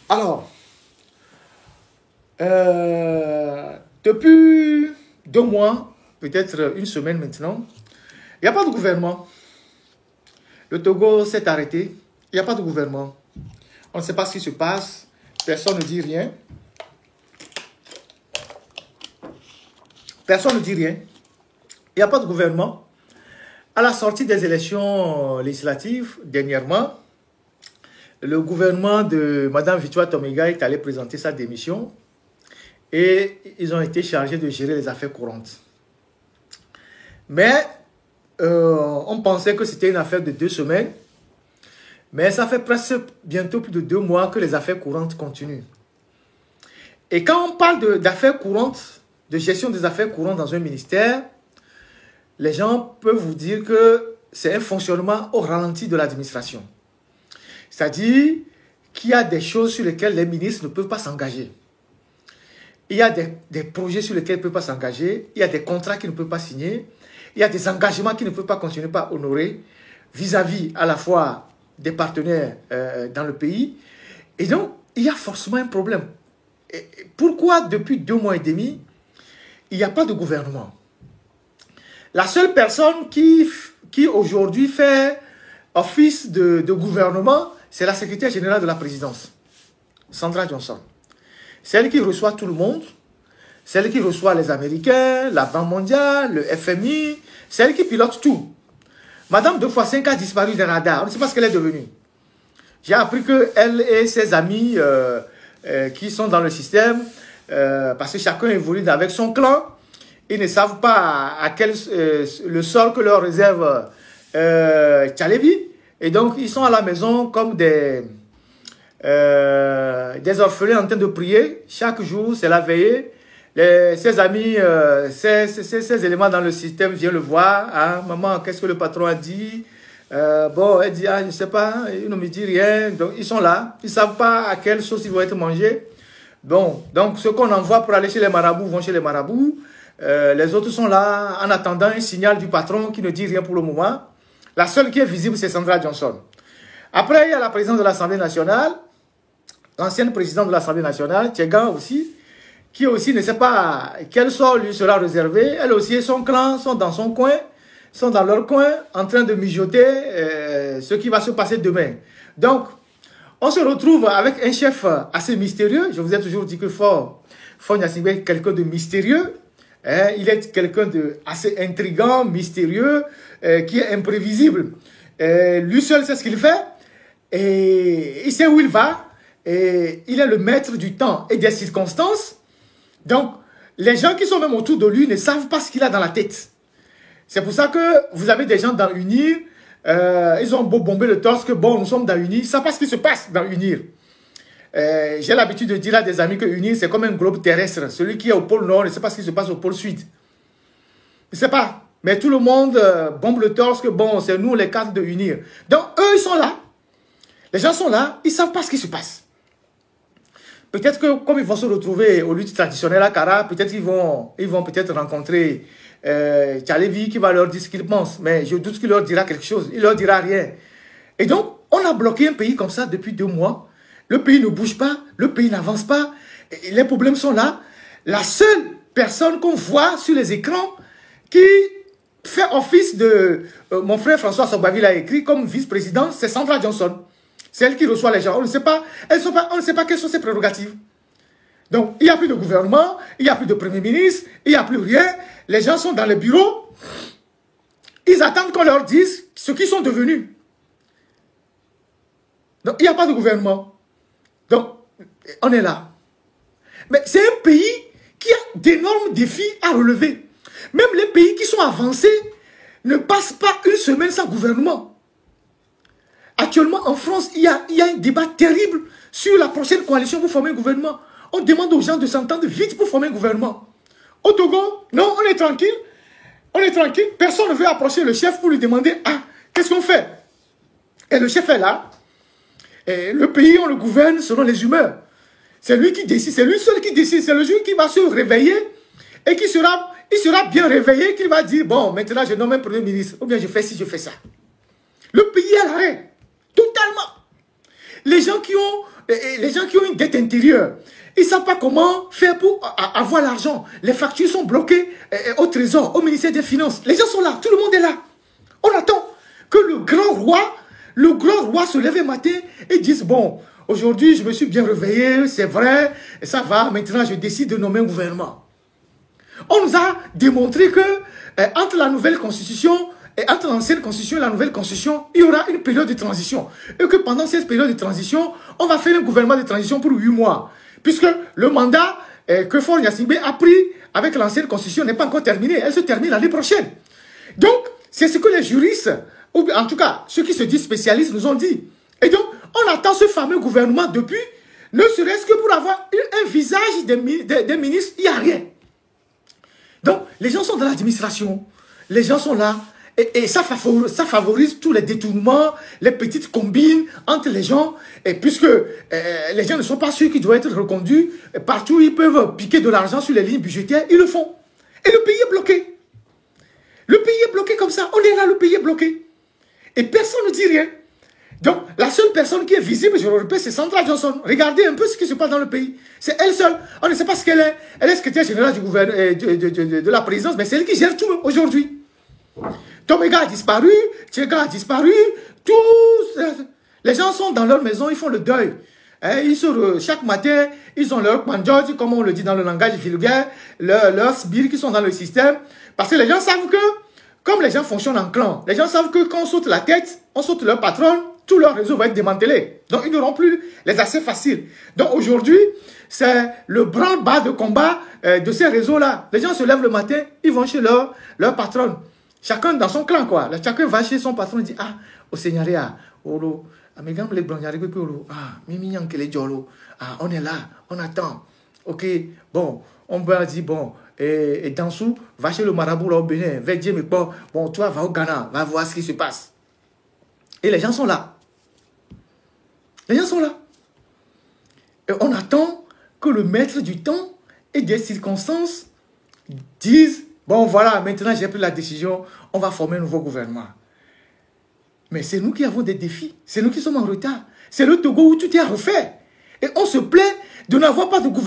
Alors, depuis 2 mois, peut-être une semaine maintenant, il n'y a pas de gouvernement. Le Togo s'est arrêté. Il n'y a pas de gouvernement. On ne sait pas ce qui se passe. Personne ne dit rien. Personne ne dit rien. Il n'y a pas de gouvernement. À la sortie des élections législatives, dernièrement, le gouvernement de Mme Victoire Tomiga est allé présenter sa démission et ils ont été chargés de gérer les affaires courantes. Mais on pensait que c'était une affaire de 2 semaines, mais ça fait presque bientôt plus de 2 mois que les affaires courantes continuent. Et quand on parle d'affaires courantes, de gestion des affaires courantes dans un ministère, les gens peuvent vous dire que c'est un fonctionnement au ralenti de l'administration. C'est-à-dire qu'il y a des choses sur lesquelles les ministres ne peuvent pas s'engager. Il y a des projets sur lesquels ils ne peuvent pas s'engager. Il y a des contrats qu'ils ne peuvent pas signer. Il y a des engagements qu'ils ne peuvent pas continuer à honorer vis-à-vis à la fois des partenaires dans le pays. Et donc, il y a forcément un problème. Et pourquoi depuis 2 mois et demi, il n'y a pas de gouvernement? La seule personne qui aujourd'hui fait office de gouvernement, c'est la secrétaire générale de la présidence, Sandra Johnson. Celle qui reçoit tout le monde, celle qui reçoit les Américains, la Banque mondiale, le FMI, celle qui pilote tout. Madame 2x5 a disparu des radars. On ne sait pas ce qu'elle est devenue. J'ai appris qu'elle et ses amis qui sont dans le système, parce que chacun évolue avec son clan, ils ne savent pas à quel le sort que leur réserve Tchalevi. Et donc, ils sont à la maison comme des orphelins en train de prier. Chaque jour, c'est la veillée. Ses amis, ces éléments dans le système viennent le voir. Ah, maman, qu'est-ce que le patron a dit? Bon, elle dit, ah, je ne sais pas, il ne me dit rien. Donc, ils sont là. Ils ne savent pas à quelle sauce ils vont être mangés. Bon, donc, ceux qu'on envoie pour aller chez les marabouts vont chez les marabouts. Les autres sont là en attendant un signal du patron qui ne dit rien pour le moment. La seule qui est visible, c'est Sandra Johnson. Après, il y a la présidente de l'Assemblée nationale, l'ancienne présidente de l'Assemblée nationale, Tchegan aussi, qui aussi ne sait pas quel sort lui sera réservé. Elle aussi et son clan sont dans son coin, sont dans leur coin, en train de mijoter ce qui va se passer demain. Donc, on se retrouve avec un chef assez mystérieux. Je vous ai toujours dit que Faure Gnassingbé est quelqu'un de mystérieux. Il est quelqu'un de assez intriguant, mystérieux, qui est imprévisible. Lui seul sait ce qu'il fait, et il sait où il va, et il est le maître du temps et des circonstances. Donc, les gens qui sont même autour de lui ne savent pas ce qu'il a dans la tête. C'est pour ça que vous avez des gens dans UNIR, ils ont beau bomber le torse que bon, nous sommes dans UNIR, ils ne savent pas ce qui se passe dans UNIR. J'ai l'habitude de dire à des amis que UNIR, c'est comme un globe terrestre. Celui qui est au pôle Nord ne sait pas ce qui se passe au pôle Sud. Il ne sait pas. Mais tout le monde bombe le torse que bon, c'est nous les cadres de UNIR. Donc, eux, ils sont là. Les gens sont là, ils ne savent pas ce qui se passe. Peut-être que comme ils vont se retrouver aux luttes traditionnelles à Kara, peut-être qu'ils vont peut-être rencontrer Tchalevi qui va leur dire ce qu'il pense. Mais je doute qu'il leur dira quelque chose. Il leur dira rien. Et donc, on a bloqué un pays comme ça depuis 2 mois. Le pays ne bouge pas, le pays n'avance pas, et les problèmes sont là. La seule personne qu'on voit sur les écrans qui fait office de... mon frère François Sogbavi l'a écrit comme vice-président, c'est Sandra Johnson. C'est elle qui reçoit les gens. On ne sait pas, on ne sait pas quelles sont ses prérogatives. Donc, il n'y a plus de gouvernement, il n'y a plus de premier ministre, il n'y a plus rien. Les gens sont dans les bureaux. Ils attendent qu'on leur dise ce qu'ils sont devenus. Donc, il n'y a pas de gouvernement. Donc, on est là. Mais c'est un pays qui a d'énormes défis à relever. Même les pays qui sont avancés ne passent pas une semaine sans gouvernement. Actuellement, en France, il y a un débat terrible sur la prochaine coalition pour former un gouvernement. On demande aux gens de s'entendre vite pour former un gouvernement. Au Togo, non, on est tranquille. On est tranquille. Personne ne veut approcher le chef pour lui demander « Ah, qu'est-ce qu'on fait ?» Et le chef est là. Et le pays, on le gouverne selon les humeurs. C'est lui qui décide, c'est lui seul qui décide. C'est le jour qui va se réveiller et il sera bien réveillé, qu'il va dire, bon, maintenant je nomme un premier ministre, ou bien je fais ci, je fais ça. Le pays est à l'arrêt, totalement. les gens qui ont une dette intérieure, ils ne savent pas comment faire pour avoir l'argent. Les factures sont bloquées au Trésor, au ministère des Finances. Les gens sont là, tout le monde est là. On attend que le grand roi se lève un matin et dise, bon, aujourd'hui je me suis bien réveillé, c'est vrai, ça va, maintenant je décide de nommer un gouvernement. On nous a démontré que entre la nouvelle constitution et entre l'ancienne constitution et la nouvelle constitution, il y aura une période de transition. Et que pendant cette période de transition, on va faire un gouvernement de transition pour 8 mois. Puisque le mandat que Faure Gnassingbé a pris avec l'ancienne constitution n'est pas encore terminé. Elle se termine l'année prochaine. Donc, c'est ce que les juristes, ou en tout cas ceux qui se disent spécialistes, nous ont dit. Et donc, on attend ce fameux gouvernement depuis, ne serait-ce que pour avoir un visage des ministres, il n'y a rien. Donc, les gens sont dans l'administration, les gens sont là, et ça favorise tous les détournements, les petites combines entre les gens, et puisque les gens ne sont pas sûrs qu'ils doivent être reconduits, partout ils peuvent piquer de l'argent sur les lignes budgétaires, ils le font. Et le pays est bloqué. Le pays est bloqué comme ça, on est là, le pays est bloqué. Et personne ne dit rien. Donc, la seule personne qui est visible, je le répète, c'est Sandra Johnson. Regardez un peu ce qui se passe dans le pays. C'est elle seule. On ne sait pas ce qu'elle est. Elle est secrétaire générale du gouvernement, de la présidence, mais c'est elle qui gère tout aujourd'hui. Tomega a disparu, Tchega a disparu, tous. Les gens sont dans leur maison, ils font le deuil. Chaque matin, ils ont leur panjoj, comme on le dit dans le langage vulgaire, leurs sbires qui sont dans le système. Parce que les gens savent que, comme les gens fonctionnent en clan, les gens savent que quand on saute la tête, on saute leur patron, tout leur réseau va être démantelé. Donc, ils n'auront plus les accès faciles. Donc, aujourd'hui, c'est le branle-bas de combat de ces réseaux-là. Les gens se lèvent le matin, ils vont chez leur patron. Chacun dans son clan, quoi. Chacun va chez son patron et dit, ah, au Seigneuria, Olo, on est là, on attend. Ok, bon, on va dire, bon, et Dansou, va chez le marabout là au Bénin, va dire, mais bon, toi, va au Ghana, va voir ce qui se passe. Et les gens sont là. Les gens sont là. Et on attend que le maître du temps et des circonstances dise, bon voilà, maintenant j'ai pris la décision, on va former un nouveau gouvernement. Mais c'est nous qui avons des défis, c'est nous qui sommes en retard. C'est le Togo où tout est à refaire. Et on se plaint de n'avoir pas de gouvernement.